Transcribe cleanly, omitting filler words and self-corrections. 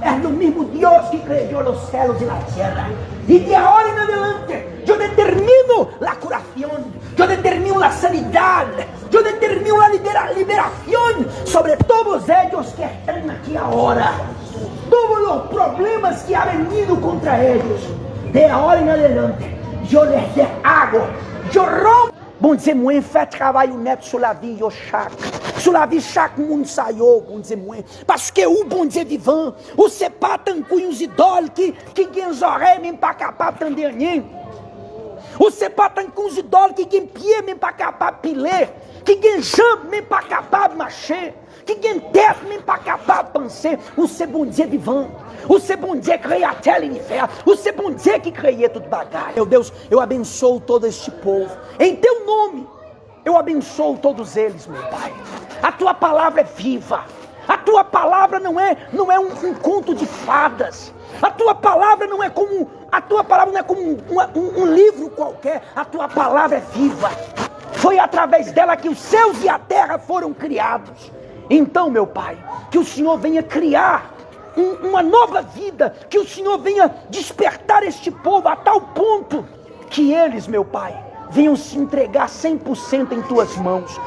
es lo mismo Dios que creó los cielos y la tierra. Y de ahora en adelante, yo determino la curación, yo determino la sanidad, yo determino la liberación sobre todos ellos que están aquí ahora. Todos los problemas que han venido contra ellos, de ahora en adelante, yo les hago, yo rompo. Bom Dieu, moi, fait travail honnête sur la vie de chaque monde saiu, bom Dieu, moi. Parce que o bom Dieu vivant, o c'est pas tant uns idoles que gagnent les oreilles, même pas capable d'entender rien. O c'est pas tant uns idoles qui gagnent pied, même pas capable de piler, qui gagnent jambes, même pas capable de marcher, qui gagnent tête, même pas capable de penser. O c'est bon Dieu vivant. O ser bom Deus que criou a terra e o inferno. O ser bom Deus que criou tudo bagaço. Meu Deus, eu abençoo todo este povo. Em teu nome, eu abençoo todos eles, meu Pai. A tua palavra é viva. A tua palavra não é um conto de fadas. A tua palavra não é como um livro qualquer. A tua palavra é viva. Foi através dela que os céus e a terra foram criados. Então, meu Pai, que o Senhor venha criar uma nova vida, que o Senhor venha despertar este povo a tal ponto que eles, meu Pai, venham se entregar 100% em tuas mãos.